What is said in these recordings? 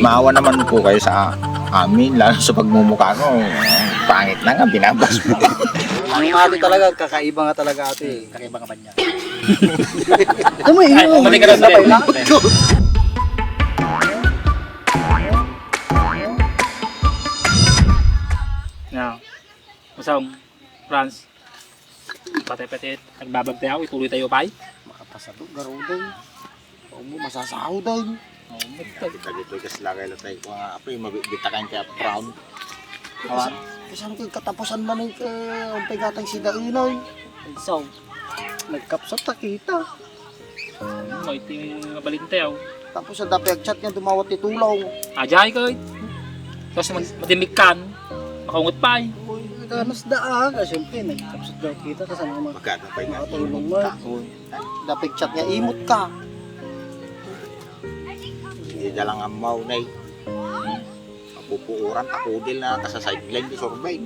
Maawa naman po kayo sa amin, lalo sa pagmumukha ko. Pangit na nga, binabas mo. Ang ate talaga, kakaiba nga talaga ate. Kakaiba ka ba niya? Ito mo, Ay, mali ka lang din. Now, masang France, pati-pati, nagbabagtay ako, ituloy tayo pa ay. Makapasado, garuday. Oo mo, masasahod ay. Dito kasi lagay lang tayo kung apoy, mabibitakan kaya proud. Kasi ano kayo katapusan man ay umpay gatang si Dainay. So, nagkapsat na kita. May iti mabalintayaw. Tapos sa dapag chat niya dumawat ni tulong. Ajay ko. Tapos madimig kan, makaungot pa ay. Uy, ganas daan. Siyempre, nagkapsat daw kita kasi ano Magkano pa yung makatulong mo. Dapag chat niya, imot ka. Hindi dalang ang maunay. Mapupuuran, takudil na sa sideline ni Sorbay.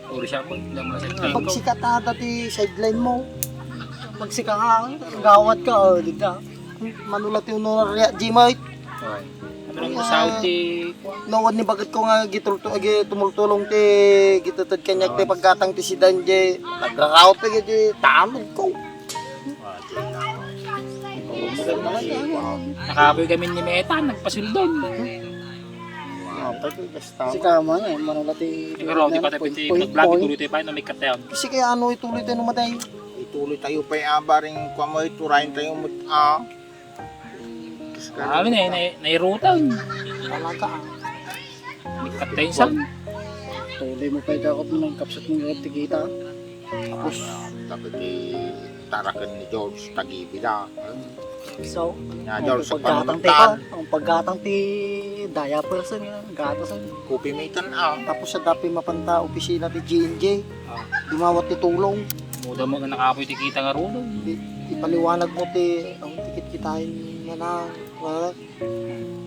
Uri siya po, lang mo sa Pag sikata dati sideline mo, pag sika ka, gawat ka, o, di ka. Manulat yung nunarya, G-Mite. Ano nang masahod ti... Nawad ni bakit ko nga tumultulong ti gitutod kanya ti pagkatang ti si Danje. Nagkakaot ti di tanod ko. Nakaboy kami ni Meta, nagpasildon. Si Kama nga, manulat ti... Pero di pa tayo pwede mag-vlog, ituloy tayo pa na may katayon. Kasi kaya ano, ituloy tayo numatay. Ituloy tayo pa yung abaring kwa mo, iturahin tayo mo. Ano na nairutan. Talaga May katayon sa... Tuloy mo pa ikakot mo ng kapsat mo ng tikita. Tapos, dapat tarakan ni George, tagibida. So, Na George, sa pagkatang ti panununtan, ang pagkatang ti daya person nga, gatasan. kupi maitan Tapos sa dapi mapanta opisina ti G&J, dumawat ti tulong. Muda mo nga nakaboy ti kita nga rulo. Ipaliwanag mo ti ang tikit kitain nga na.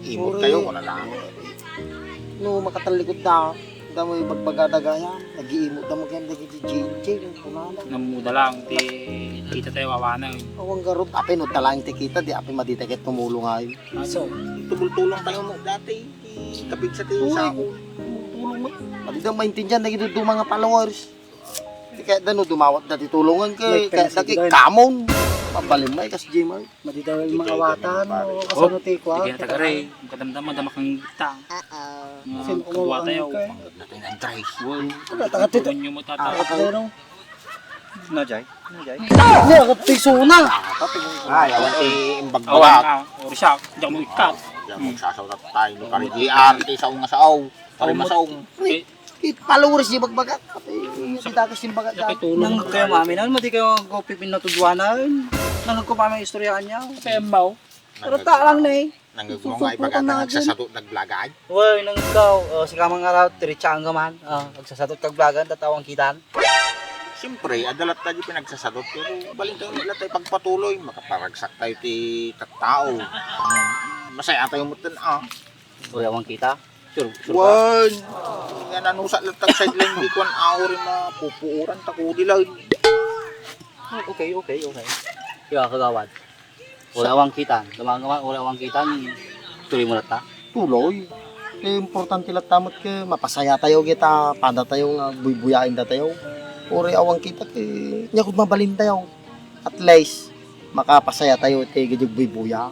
Imot kayo kung na lang. No, makatalikod na. Damo yung magpagadagaya. Nag-iimot na maganda ti G&J. Kunala. Namuda lang, ti kita tayo wawana. Awang garot. Ape no talang tikita. Di ape maditakit tumulong ngayon. So, Tumultulong tayo mo dati. Kapit sa tayo sa ako. Tulong mo. Pati daw maintindihan na gito mga followers. Kaya dano dumawat dati tulungan kay kaya daki kamon. Pabalimay kas Jimar. Madidawal mga awatan o oh, kasano ti ko. hindi na tagaray. Kadamdaman, damakang kita. Sino Kuwa tayo. Natin ang try. Wow. Tagat ito. Tugon nyo mo tataw. Pero Najay. ni agat ti suna. Ay, awan ti Awan imbagbagat. ka. Uri siya. Diyan mo ikat. Diyan magsasawat tayo. No, kari GR, ti saong nga saaw. Kari masaong. Eh, Followers di bagbagat. Di takas yung bagat. kaya tulong. Nang kayo mami nan madi kayo go pipin na tudwanan. Nang ko pa may istoryaan niya. Kaya mau. Pero ta lang na eh. Nanggagawa nga ibagat na nagsasatot nagblagay. Woy, nang ikaw, si kamang araw, tirichang ka man. Agsasatot kag vlogan, tatawang kitan. Siyempre, adalat tayo pinagsasatot. Pero balintay nila tayo pagpatuloy. Makaparagsak tayo ti tattao. Masaya tayo mo tan Woy, awang kita. Sure ba? Wan! Yan nanusa lang tag sideline di ko ang awri mapupuuran takudi lang. Okay. Kaya kagawad. Wala awang kitan. Wala awang kitan. Tuloy mo na ta. Tuloy. Importante lang tamot ke mapasaya tayo kita. Pada tayo nga buyain da tayo. Uri awang kita ke nyakot mabalin tayo. At least makapasaya tayo te gajug buya.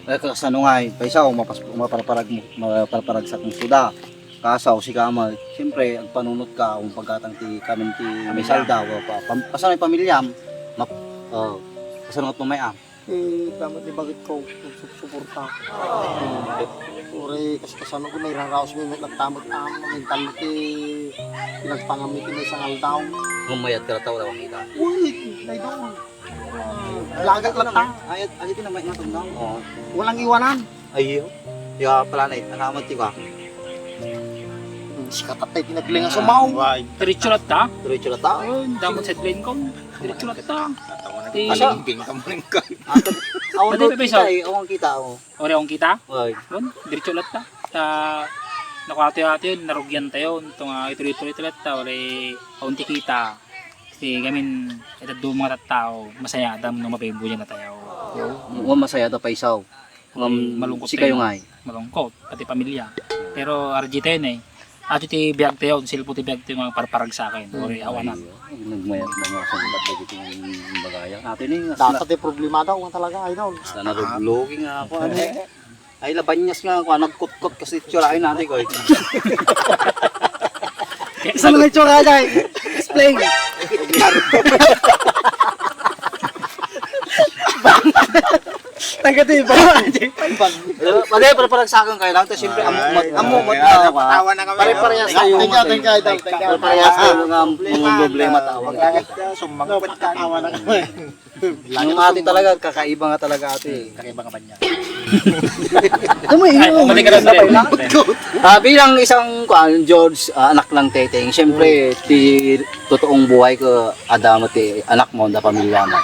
Ay kasano nga eh, paisaw maparparag sa kong suda. Kasaw si Kamal, siyempre ang panunot ka kung pagkatang ti kanin ti may salda o pa. Kasano yung pamilyam, kasano nga tumayam. Dapat di bagit ko suporta. Uri kasi kasano ko may raraos mo nagtamot mental mo ti pinagpangamit ti may sangal daw. Ngumayat ka na tao daw ang kita. Uy, nay daw. Lagat lang ta. Ayat din na may matundang. Oo. Walang iwanan. Ayo. Kaya pala na nakamat ti ka. Sikat tayo pinaglinga sumaw. Why? Diretso lang ta. Diretso na ta. Ayun, damot sa plane ko. Diretso lang ta. Tatawa na Ti- palimping ka mo rin kayo. Awang Pwede pa, kita Paisaw? eh, awang kita ako. Ori akong kita. Oy. Yun, diretso lang ta. Ta nakuhati-hati yun, narugyan tayo. Ito nga, ituloy-tuloy ta. Ori kaunti kita. Kasi gamin, ito doon mga tao, masaya dam no mapibuyan na tayo. Wa masaya ta paisaw. Malungkot Si kayo tayo. nga eh. malungkot, pati pamilya. Pero RG tayo na eh. At iti biyag tayo, silpo ti biyag tayo mga parparag sa akin. Uri awanan. Nagmayat na mga sa bagay ito yung bagaya. Natin eh, Dapat yung problema daw talaga, idol. basta naruglogi nga ako. Ano eh. Ay, labanyas nga ako. Nagkut-kut kasi tsurain natin ko. Isa lang ito nga dahil. Explain. Tagati ba? Pwede, parang sa akin kayo lang. Tapos siyempre, amo na ako. Tawa na kami. Pare-parehas tayo. Thank you, idol. Pare-parehas tayo mga problema tawag. Sumangkot ka. Tawa na kami. Yung ate talaga, kakaiba nga talaga ate. Kakaiba nga ba niya? Ito mo, Ay, mali ka lang Bilang isang George, anak lang teteng, siyempre, ti totoong buhay ko, adamo ti anak mo, da pamilya mo.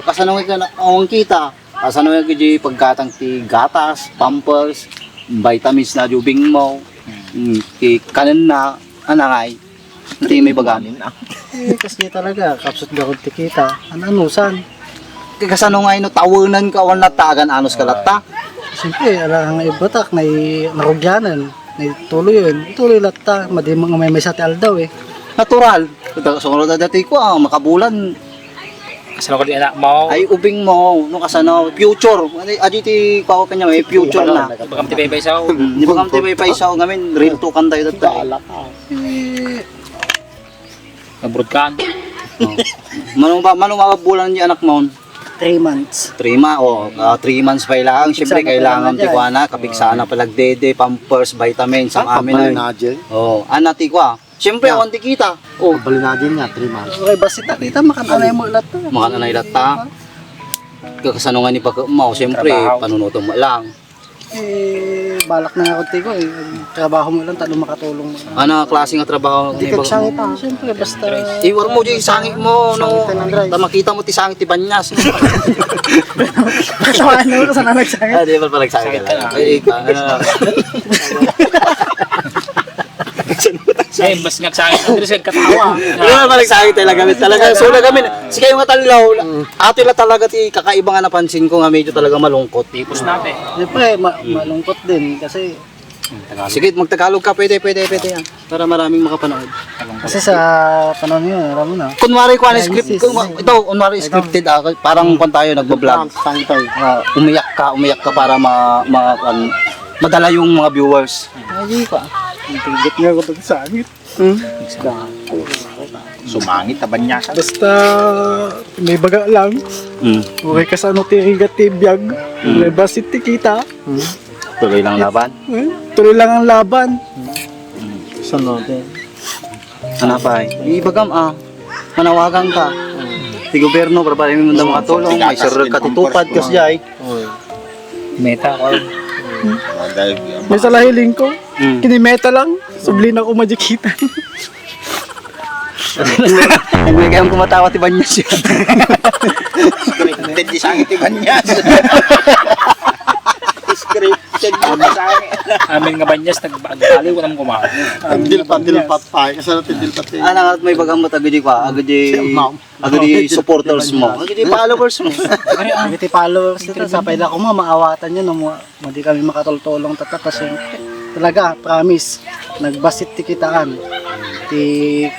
Kasanawin ka na, ang kita, kasanawin ka di pagkatang ti gatas, pampers, vitamins na jubing mo, ti kanin na, anangay, ti may bagamin. Kasi talaga, kapsot gawag tikita. Anusan? Kasanawin no, tawanan ka, wala tagan anos ka lata. Siyempre, alang nga ibatak, na narugyanan, na tuloy yun. Tuloy latta, madi mga may sa tial daw eh. Natural. Sunod na dati ko, makabulan, Kasama ko di anak mo. ay ubing mo, no kasano, future. Adi ti kawa kanya may future na. Bagam ti bebe saw. Di ba kamti may paisaw ngamin, real to kan tayo dati. Nabrod ka. Manong mabulan ni anak mo? 3 months. 3 months pa lang. Siyempre kailangan ti kwa na, kapigsana palagdede, pampers, vitamins, ang amin na. Oh, anati kwa. Siyempre awan ti kita. Oh, Balinadin nga, 3 months. Okay, basta kita makananay mo lahat to. mga nanay lata. Kakasano nga ni pagkamaw, siyempre panunuto mo lang. Balak na nga ako tigo eh. Trabaho mo lang, talo makatulong mo. Ano klase nga trabaho Di ni ka pagkamaw? sangit ah. Siyempre, basta... Iwar mo di sangit mo no. Sangit ng drive. Makita mo ti sangit ti banyas. Kasama ano ka sana nagsangit. Di ba pala sangit ka lang. Eh, mas ngagsangit. Andres, katawa. Di ba pala sangit talaga talaga. So na kami. Sige yung matalaw. Ato la talaga ti kakaiba nga napansin ko nga medyo talaga malungkot. Tipos natin. Siyempre, malungkot din kasi... Sige, magtagalog ka, pwede yan. Para maraming makapanood. Kasi sa panahon yun, alam mo na. Kunwari ko script, ito, kunwari scripted parang kung tayo nagbablog. Umiyak ka para madala yung mga viewers. Ay, pa. Tigit nga ako sangit. Sumangit, tabanyasan. Basta may baga lang. Okay ka sa ano tirigat tibiyag. May basit tikita. Tuloy lang laban. Tuloy lang ang laban. Sunod eh. Ano pa ibagam manawagan ka. Di gobyerno, para mo na makatulong. May sir katitupad kasi ay. Meta ko. May salahiling ko. Kinimeta lang. Sublin ako majikita. Hindi kayong kumatawa ti Banyas yun. Scripted di sangit ibanyas. Scripted di sangit. Amin nga banyas, nagbagdali, walang kumain. Dilpat pa. Kasi natin dilpat eh. Ano may bagang mo agadi ka, agadi supporters mo, agadi followers mo. Iti followers nito. Sapay lang ko maawatan yun. Madi kami makatultulong kasi talaga, promise. Nagbasit ti kitaan. Ti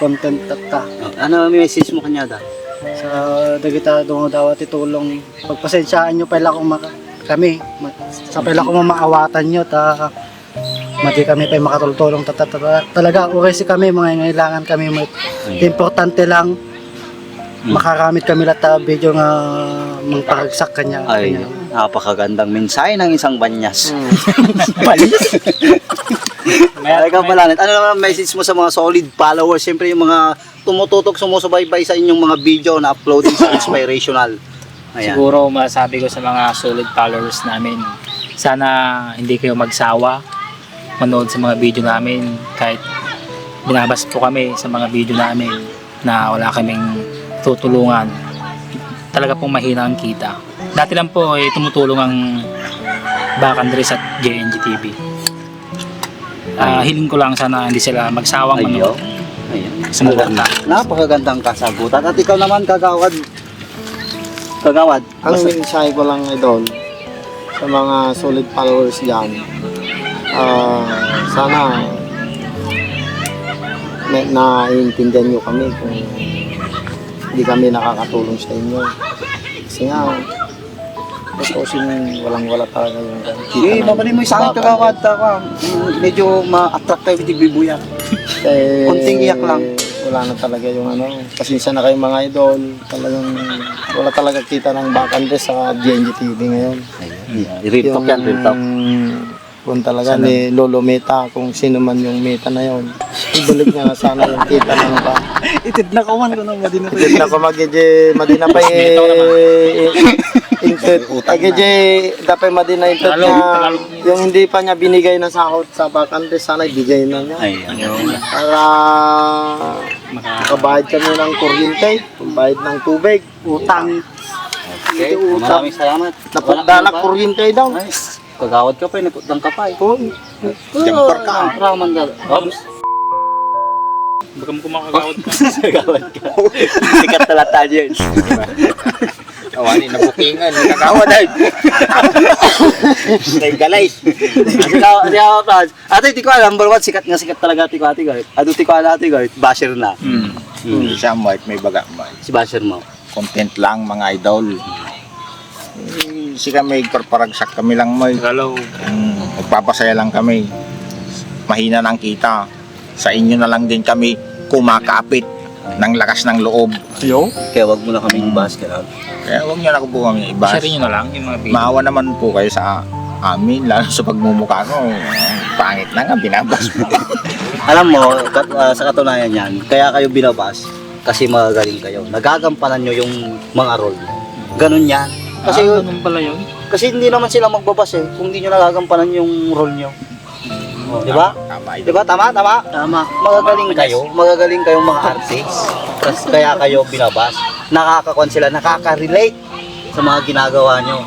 content tata. Ano may message mo kanya da? Sa dagita daw ti tulong. Pagpasensyaan nyo pala kung kami. Sa pala kung maawatan nyo madi kami pa makatultulong talaga okay si kami mga ngailangan kami importante lang makaramit kami lahat video nga mangparagsak kanya. Ay, napakagandang mensahe ng isang Banyas. Ay ka pala. Ano naman ang message mo sa mga solid followers? Siyempre yung mga tumututok, sumusubaybay sa inyong mga video na uploading sa inspirational. Ayan. Siguro masabi ko sa mga solid followers namin, sana hindi kayo magsawa manood sa mga video namin kahit binabas po kami sa mga video namin na wala kaming tutulungan. Talaga pong mahina ang kita. Dati lang po tumutulong ang Back Andres at JNG TV. Hiling ko lang sana hindi sila magsawang manood. Sumuporta. Napakagandang kasagutan. At ikaw naman, Kagawad. Ang mensahe ko lang doon sa mga solid followers dyan, Sana naiintindihan nyo kami kung hindi kami nakakatulong sa inyo. Kasi nga, tutusin walang-wala talaga yung kita ng Babali mo yung sakit kagawad ka. Medyo ma-attract tayo with bibuya. Konting iyak lang. Wala na talaga yung ano. Pasensya na kayo mga idol. Talagang wala talaga kita ng back and dress sa GNG TV ngayon. Real talk yan, real talk. Kung talaga ni Lolo Meta, kung sino man yung Meta na yon, ibalik niya na sana yung kita ng ba. Itid na kawan ko nang madina pa. Hindi na ko madina pa intet. Agje dapat madina intet niya. Yung hindi pa niya binigay na sahod sa back and dress, sana ibigay na niya. Para makabayad kami ng kuryente, bayad ng tubig, utang. Okay, maraming salamat. Napagdalak kuryente daw. Kagawad ka pa, naputang ka pa. Jumper ka. Raman ka. Baka mo kumakagawad ka. Kagawad ka. Sikat talata dyan. Awani na bukingan, nakakawa dahil. Dahil galay. Ate, di ko alam, number one, sikat talaga ati ko ate guard. Ado ti ko ate guard, basher na. Siya may baga mo. Si basher mo. Content lang mga idol. Sika may parparagsak kami lang mo. Hello. Magpapasaya lang kami. Mahina ng kita. Sa inyo na lang din kami kumakapit ng lakas ng loob. Kaya wag mo na kaming basher. Kaya huwag niyo na po kami ibas. Share nyo na lang yung mga video. Maawa naman po kayo sa amin, lalo sa pagmumukha ko. Pangit na nga, binabas mo. Alam mo, sa katunayan yan, kaya kayo binabas kasi magagaling kayo. Nagagampanan nyo yung mga role nyo. Ganun yan. Kasi, ganun pala yun. kasi hindi naman sila magbabas eh, kung hindi nyo nagagampanan yung role nyo. Di ba? Tama, Di ba? Tama? Magagaling kayong mga artist. Kaya kayo binabas. Nakakakuan sila, nakaka-relate sa mga ginagawa nyo.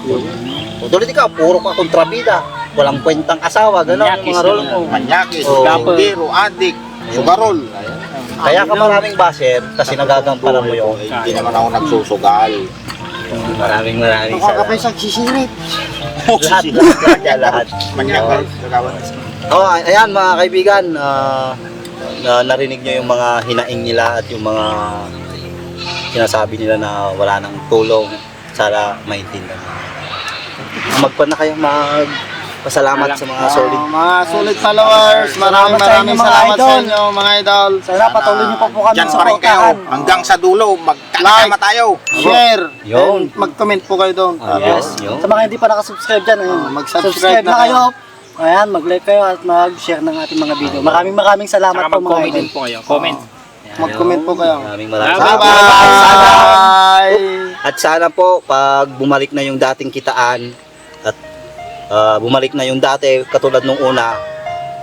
Tulad ikaw, puro ka kontrabida. Walang kwentang asawa, gano'n yung mga role mo. Manyakis, Oo. gambero, adik, sugarol. Kaya ka maraming basher kasi nagagampanan mo yun. Hindi naman ako nagsusugal. Maraming Nakakapay sa sisirit. lahat. Manyakis, sugawan. Oh, ayan mga kaibigan, narinig nyo yung mga hinaing nila at yung mga sinasabi nila na wala nang tulong. Sana maintindihan. Magpan na kayo, magpasalamat sa mga solid. Mga solid followers, maraming salamat sa inyo mga idol. Sana patuloy nyo pa po kami Diyan pa rin kayo. Hanggang sa dulo, magkakama tayo. Share, Yun. and mag-comment po kayo doon. Yes, yun. Sa mga hindi pa nakasubscribe dyan, ayun, mag-subscribe subscribe na na kayo. Ayan, mag-like kayo at mag-share ng ating mga video. Maraming salamat Saka po mga mag-comment idol. din po kayo. Comment. Mag-comment po kayo. Maraming Bye-bye! At sana po, pag bumalik na yung dating kitaan at bumalik na yung dati katulad nung una,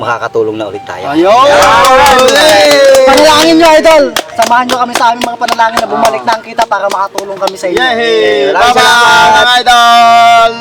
makakatulong na ulit tayo. Ayun! Panalangin nyo, idol! Samahan nyo kami sa aming mga panalangin na bumalik na ang kita para makatulong kami sa inyo. Yay! Maraming Bye-bye salamat. mga idol!